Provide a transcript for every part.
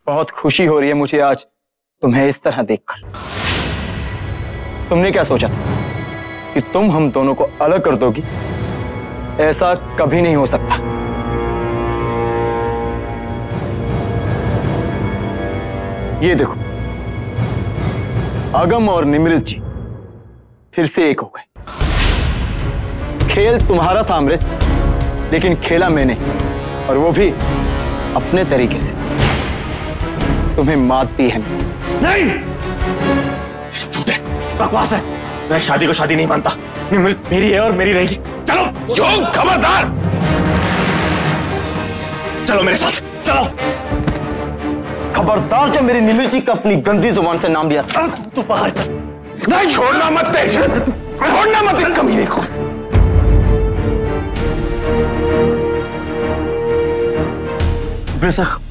बहुत खुशी हो रही है मुझे आज तुम्हें इस तरह देखकर। तुमने क्या सोचा कि तुम हम दोनों को अलग कर दोगी? ऐसा कभी नहीं हो सकता। ये देखो, अगम और निमृत जी फिर से एक हो गए। खेल तुम्हारा था अमृत, लेकिन खेला मैंने, और वो भी अपने तरीके से। तुम्हें मात दी है। नहीं, झूठ है, बकवास है। मैं शादी को शादी नहीं मानता। निमृत मेरी है और मेरी रहेगी। चलो योग, खबरदार। चलो मेरे साथ, चलो। खबरदार, जो मेरी निमृत जी का अपनी गंदी जुबान से नाम लिया। तू बाहर चल। नहीं, छोड़ना मत तेज, छोड़ना मत इस कमीने को। साहब,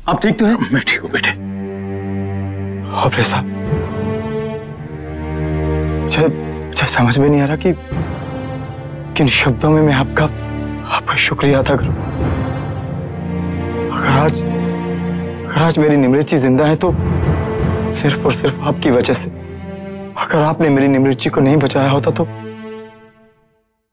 आप ठीक तो हैं? मैं ठीक हूँ बेटे। ऑपरेटर साहब, मुझे समझ में नहीं आ रहा कि किन शब्दों में मैं आपका शुक्रिया अदा करूं। अगर आज मेरी निमृत जी जिंदा है तो सिर्फ और सिर्फ आपकी वजह से। अगर आपने मेरी निमृत जी को नहीं बचाया होता तो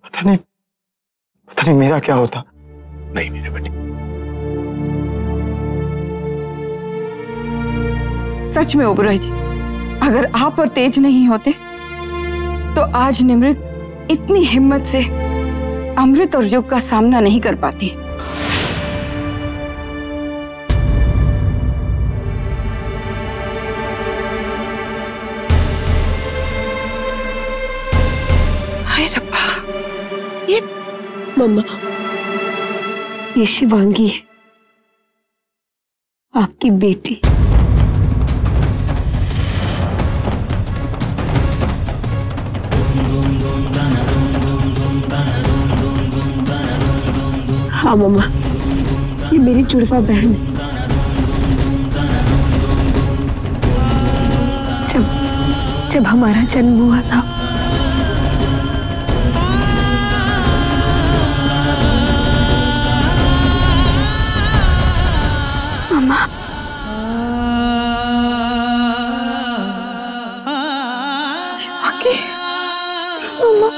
पता नहीं मेरा क्या होता। नहीं मेरे बेटे, सच में ओबरॉय जी, अगर आप और तेज नहीं होते तो आज निमृत इतनी हिम्मत से अमृत और युग का सामना नहीं कर पाती। हाय रब्बा, ये मम्मा, ये शिवांगी है, आपकी बेटी। हाँ मम्मा, ये मेरी जुड़वा बहन है। जब हमारा जन्म हुआ था मम्मा, शिवांगी, मम्मा,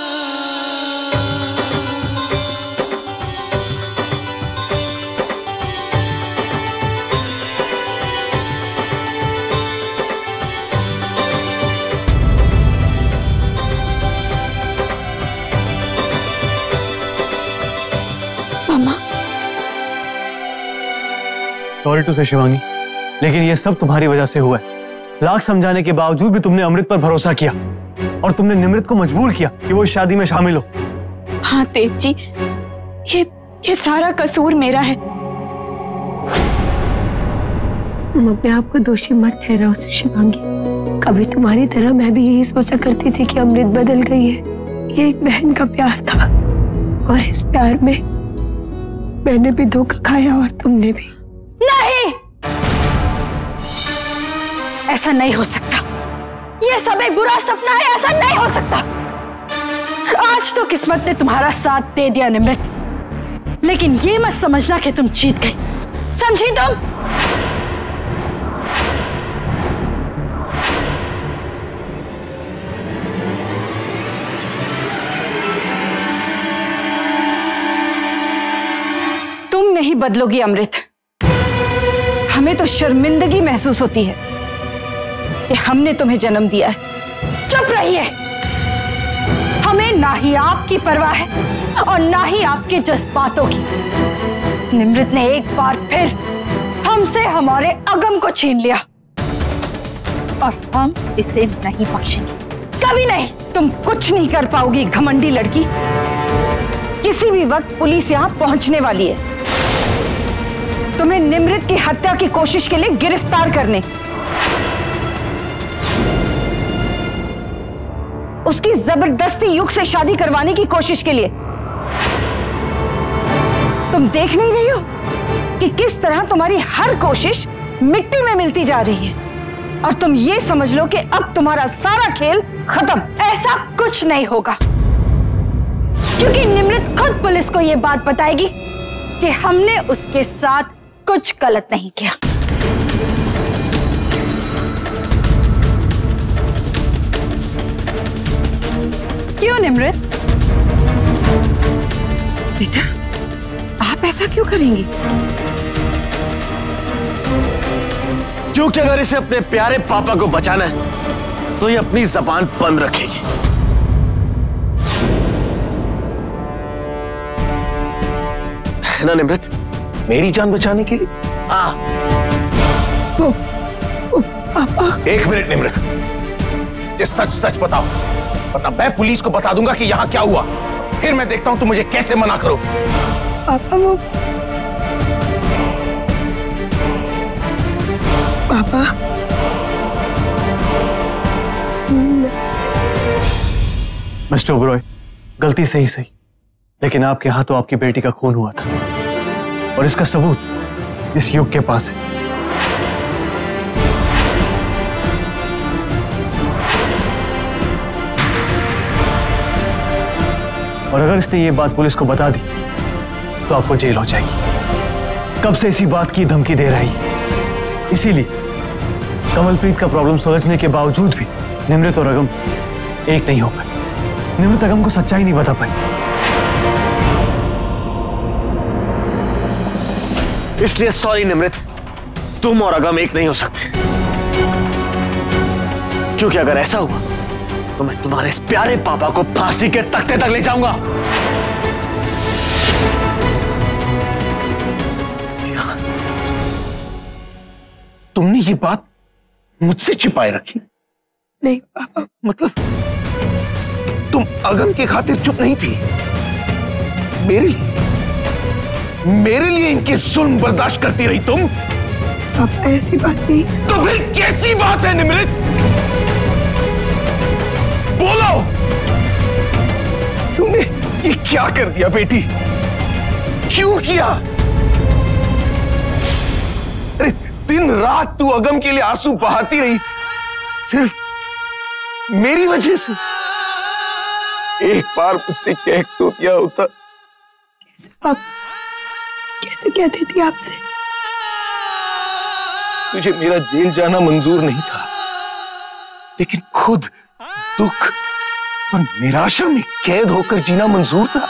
सॉरी टू से शिवांगी, लेकिन ये सब तुम्हारी वजह से हुआ है। लाख समझाने के बावजूद भी तुमने अमृत पर भरोसा किया और तुमने निमृत को मजबूर किया कि वो इस शादी में शामिल हो। हाँ तेज जी, ये सारा कसूर मेरा है। तुम अपने आप को दोषी मत ठहराओ शिवांगी। कभी तुम्हारी तरह मैं भी यही सोचा करती थी कि अमृत बदल गई है। ये एक बहन का प्यार था और इस प्यार में मैंने भी धोखा खाया और तुमने भी। नहीं, ऐसा नहीं हो सकता। ये सब एक बुरा सपना है, ऐसा नहीं हो सकता। आज तो किस्मत ने तुम्हारा साथ दे दिया निमृत, लेकिन ये मत समझना कि तुम जीत गई। समझी तुम? तुम नहीं बदलोगी अमृत। हमें तो शर्मिंदगी महसूस होती है कि हमने तुम्हें जन्म दिया है। चुप रहिए। हमें ना ही आपकी परवाह है और ना ही आपके जज्बातों की। निमृत ने एक बार फिर हमसे हमारे अगम को छीन लिया और हम इसे नहीं बख्शेंगे, कभी नहीं। तुम कुछ नहीं कर पाओगी घमंडी लड़की। किसी भी वक्त पुलिस यहां पहुंचने वाली है तुम्हें निमृत की हत्या की कोशिश के लिए गिरफ्तार करने, उसकी जबरदस्ती युग से शादी करवाने की कोशिश के लिए। तुम देख नहीं रही हो कि किस तरह तुम्हारी हर कोशिश मिट्टी में मिलती जा रही है और तुम ये समझ लो कि अब तुम्हारा सारा खेल खत्म। ऐसा कुछ नहीं होगा, क्योंकि निमृत खुद पुलिस को यह बात बताएगी कि हमने उसके साथ कुछ गलत नहीं किया। निमृत? बेटा, आप ऐसा क्यों करेंगी? क्योंकि अगर इसे अपने प्यारे पापा को बचाना है तो ये अपनी जबान बंद रखेगी। है ना निमृत? मेरी जान बचाने के लिए। पापा। एक मिनट निमृत, ये सच सच बताओ, वरना मैं पुलिस को बता दूंगा कि यहां क्या हुआ। फिर मैं देखता हूं तुम मुझे कैसे मना करो। पापा वो पापा मिस्टर ओबरॉय, गलती सही सही, लेकिन आपके हाथों आपकी बेटी का खून हुआ था और इसका सबूत इस युग के पास है। और अगर इसने ये बात पुलिस को बता दी तो आपको जेल हो जाएगी। कब से इसी बात की धमकी दे रही है। इसीलिए कमलप्रीत का प्रॉब्लम सुलझने के बावजूद भी निमृत और अगम एक नहीं हो पाए। निमृत अगम को सच्चाई नहीं बता पाई। इसलिए सॉरी निमृत, तुम और अगम एक नहीं हो सकते। क्योंकि अगर ऐसा हुआ तो मैं तुम्हारे इस प्यारे पापा को फांसी के तख्ते तक ले जाऊंगा। तुमने ये बात मुझसे छिपाए रखी? नहीं पापा। मतलब तुम अगम की खातिर चुप नहीं थी? मेरे लिए इनकी जुल्म बर्दाश्त करती रही तुम? पापा ऐसी बात नहीं है। तो फिर कैसी बात है निमृत? बोलो, तुमने ये क्या कर दिया बेटी? क्यों किया? अरे दिन रात तू अगम के लिए आंसू बहाती रही, सिर्फ मेरी वजह से। एक बार मुझसे कह तो दिया होता। कैसे पापा, कैसे कहती थी आपसे? तुझे मेरा जेल जाना मंजूर नहीं था, लेकिन खुद दुख और निराशा में कैद होकर जीना मंजूर था।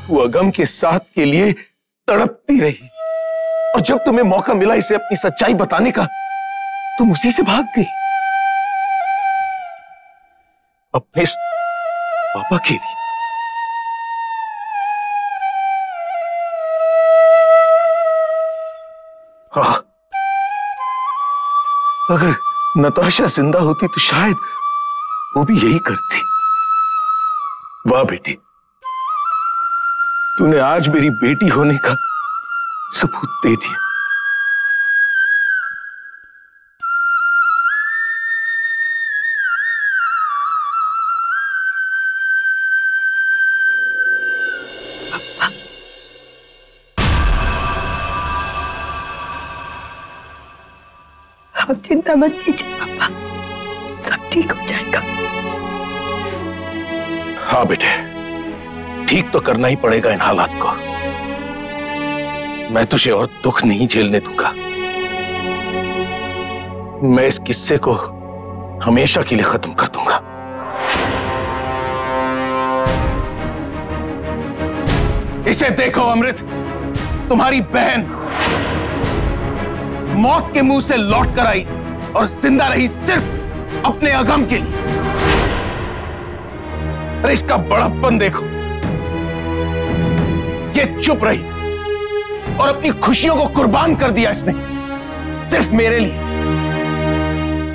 तू अगम के साथ के लिए तड़पती रही और जब तुम्हें मौका मिला इसे अपनी सच्चाई बताने का, तुम उसी से भाग गई। अपने पापा के लिए। हाँ, अगर नताशा जिंदा होती तो शायद वो भी यही करती। वाह बेटी, तूने आज मेरी बेटी होने का सबूत दे दिया। आप चिंता मत कीजिए पापा, सब ठीक हो जाएगा। हाँ बेटे, ठीक तो करना ही पड़ेगा इन हालात को। मैं तुझे और दुख नहीं झेलने दूंगा। मैं इस किस्से को हमेशा के लिए खत्म कर दूंगा। इसे देखो अमृत, तुम्हारी बहन मौत के मुंह से लौट कर आई और जिंदा रही सिर्फ अपने अगम के लिए। अरे इसका बड़प्पन देखो, ये चुप रही और अपनी खुशियों को कुर्बान कर दिया इसने सिर्फ मेरे लिए।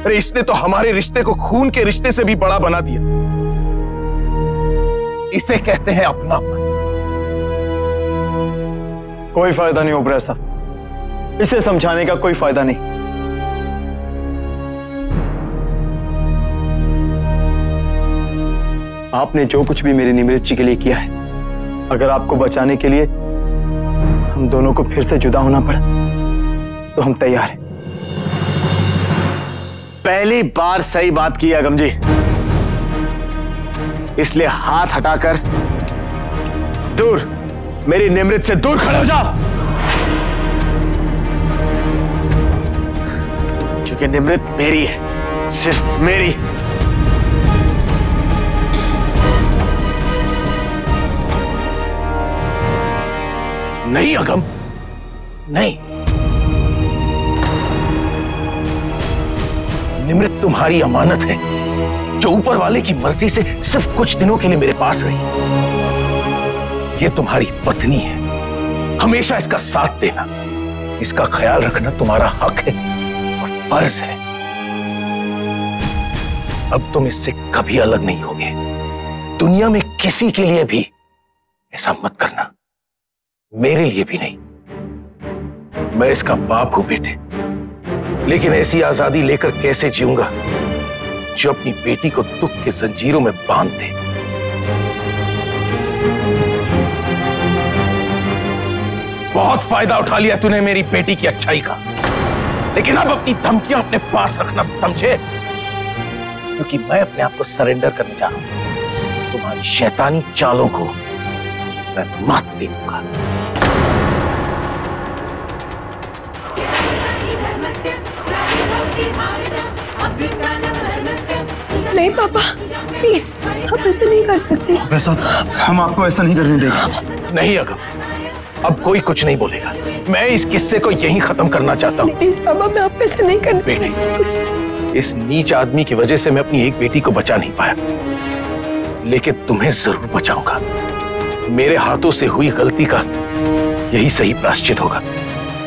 अरे इसने तो हमारे रिश्ते को खून के रिश्ते से भी बड़ा बना दिया। इसे कहते हैं अपनापन। कोई फायदा नहीं ओबराय साहब, इसे समझाने का कोई फायदा नहीं। आपने जो कुछ भी मेरी निमृत जी के लिए किया है, अगर आपको बचाने के लिए हम दोनों को फिर से जुदा होना पड़ा तो हम तैयार हैं। पहली बार सही बात की अगम जी, इसलिए हाथ हटाकर दूर, मेरी निमृत से दूर खड़े हो जाओ। क्योंकि निमृत मेरी है, सिर्फ मेरी। नहीं अगम, नहीं। निमृत तुम्हारी अमानत है, जो ऊपर वाले की मर्जी से सिर्फ कुछ दिनों के लिए मेरे पास रही। ये तुम्हारी पत्नी है, हमेशा इसका साथ देना, इसका ख्याल रखना तुम्हारा हक है और फर्ज है। अब तुम इससे कभी अलग नहीं होगे। दुनिया में किसी के लिए भी ऐसा मत करना, मेरे लिए भी नहीं। मैं इसका बाप हूं बेटे, लेकिन ऐसी आजादी लेकर कैसे जीऊंगा जो अपनी बेटी को दुख के जंजीरों में बांध दे। बहुत फायदा उठा लिया तूने मेरी बेटी की अच्छाई का, लेकिन अब अपनी धमकियां अपने पास रखना समझे, क्योंकि मैं अपने आप को सरेंडर करने जा रहा हूं। तुम्हारी शैतानी चालों को मैं मात दे दूंगा। नहीं पापा, प्लीज, आप ऐसा नहीं कर सकते। वैसा हम आपको ऐसा नहीं करने देंगे। नहीं अगम, अब कोई कुछ नहीं बोलेगा। मैं इस किस्से को यहीं खत्म करना चाहता हूँ। प्लीज पापा, मैं आप ऐसा नहीं करने बेटे, इस नीच आदमी की वजह से मैं अपनी एक बेटी को बचा नहीं पाया, लेकिन तुम्हें जरूर बचाऊंगा। मेरे हाथों से हुई गलती का यही सही प्रायश्चित होगा,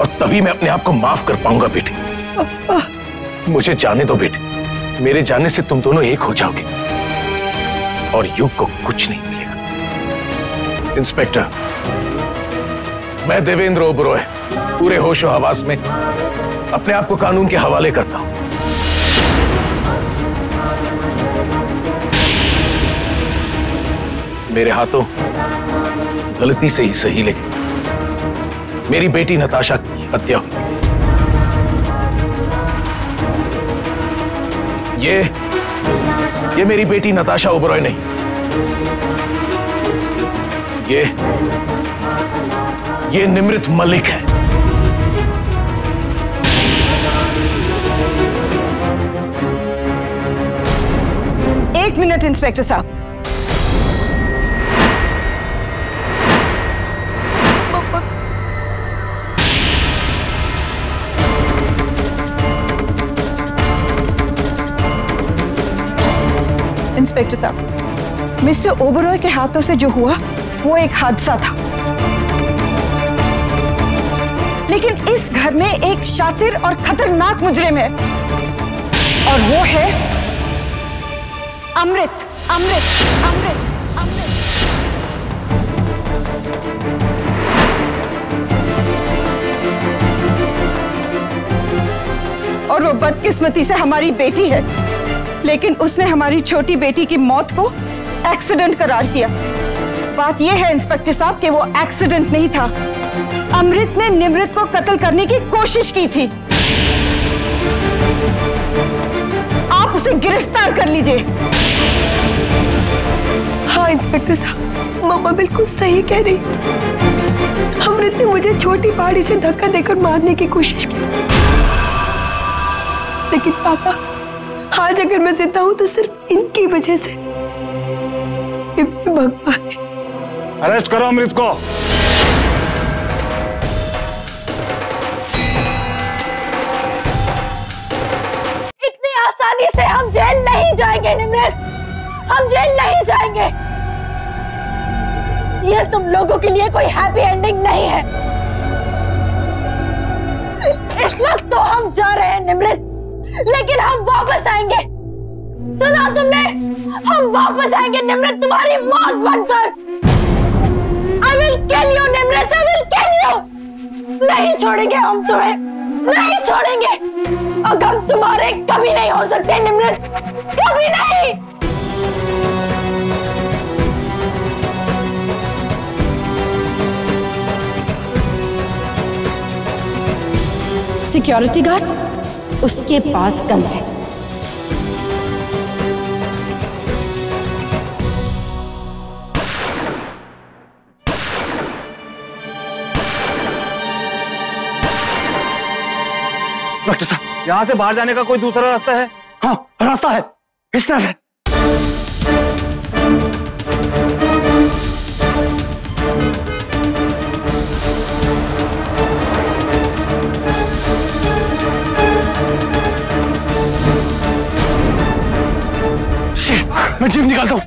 और तभी मैं अपने आप को माफ कर पाऊंगा बेटे। मुझे जाने दो बेटे, मेरे जाने से तुम दोनों एक हो जाओगे और युग को कुछ नहीं मिलेगा। इंस्पेक्टर, मैं देवेंद्र ओबरॉय पूरे होशो हवास में अपने आप को कानून के हवाले करता हूं। मेरे हाथों गलती से ही सही, लेकिन मेरी बेटी नताशा की हत्या हुई। ये मेरी बेटी नताशा ओबरॉय नहीं, ये निमृत मलिक है। एक मिनट इंस्पेक्टर साहब। इंस्पेक्टर साहब, मिस्टर ओबरॉय के हाथों से जो हुआ वो एक हादसा था, लेकिन इस घर में एक शातिर और खतरनाक मुजरिम है, और वो है अमृत। अमृत, अमृत, अमृत। और वो बदकिस्मती से हमारी बेटी है, लेकिन उसने हमारी छोटी बेटी की मौत को एक्सीडेंट करार किया। बात यह है इंस्पेक्टर साहब कि वो एक्सीडेंट नहीं था, अमृत ने निमृत को कत्ल करने की कोशिश की थी। आप उसे गिरफ्तार कर लीजिए। हाँ इंस्पेक्टर साहब, मामा बिल्कुल सही कह रही। अमृत ने मुझे छोटी पहाड़ी से धक्का देकर मारने की कोशिश की, लेकिन पापा, आज अगर मैं जिंदा हूं तो सिर्फ इनकी वजह से। ये भगवान है। अरेस्ट करो अमृत को। इतनी आसानी से हम जेल नहीं जाएंगे निमृत, हम जेल नहीं जाएंगे। ये तुम लोगों के लिए कोई हैप्पी एंडिंग नहीं है। इस वक्त तो हम जा रहे हैं निमृत, लेकिन हम वापस आएंगे। सुना तुमने? हम वापस आएंगे निमृत, तुम्हारी मौत बनकर। I will kill you Nimrit, I will kill you। नहीं छोड़ेंगे हम तुम्हें, नहीं छोड़ेंगे। अगम तुम्हारे कभी नहीं हो सकते निमृत, कभी नहीं। सिक्योरिटी गार्ड उसके पास कम है। इंस्पेक्टर साहब, यहाँ से बाहर जाने का कोई दूसरा रास्ता है? हाँ रास्ता है, इस तरफ है। मैं जीप निकालता हूं।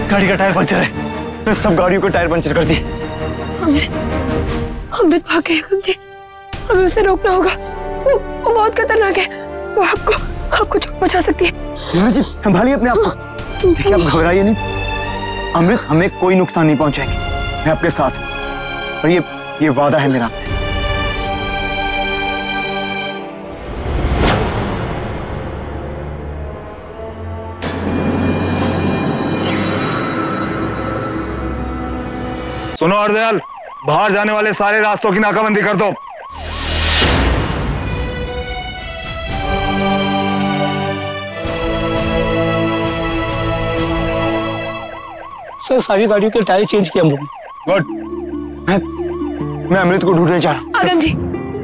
गाड़ी का टायर पंचर है। मैं सब गाड़ियों के टायर पंचर कर दिए। अमृत भाग गए अगम जी, हमें उसे रोकना होगा। वो बहुत खतरनाक है, वो आपको चोट पहुंचा सकती है। निमृत जी संभालिए अपने आप को। देखिए आप घबराइए नहीं, अमृत हमें कोई नुकसान नहीं पहुंचाएगी। मैं आपके साथ हूं और ये वादा है मेरा आपसे। सुनो हरदयाल, बाहर जाने वाले सारे रास्तों की नाकाबंदी कर दो। सर सारी गाड़ियों के टायर चेंज किए हम लोग। गुड। मैं अमृत को ढूंढने जा रहा हूँ। आगम जी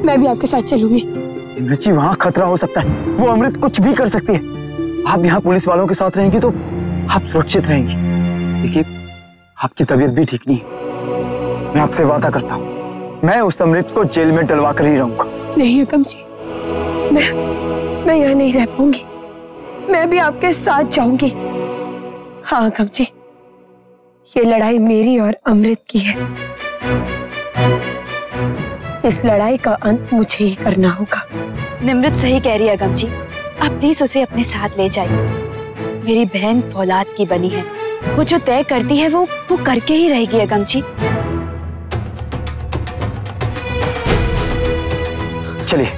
मैं भी आपके साथ चलूंगी। निमृत जी वहाँ खतरा हो सकता है, वो अमृत कुछ भी कर सकती है। आप यहाँ पुलिस वालों के साथ रहेंगी तो आप सुरक्षित रहेंगी। देखिए आपकी तबीयत भी ठीक नहीं है, मैं आपसे वादा करता हूँ मैं उस अमृत को जेल में डलवा कर ही रहूंगा। नहीं अगम जी, मैं यहाँ नहीं रह पाऊंगी, मैं भी आपके साथ जाऊंगी। हाँ अगम जी, ये लड़ाई मेरी और अमृत की है। इस लड़ाई का अंत मुझे ही करना होगा। निमृत सही कह रही है अगम जी, आप प्लीज उसे अपने साथ ले जाइए। मेरी बहन फौलाद की बनी है, वो जो तय करती है वो करके ही रहेगी अगम जी। चलिए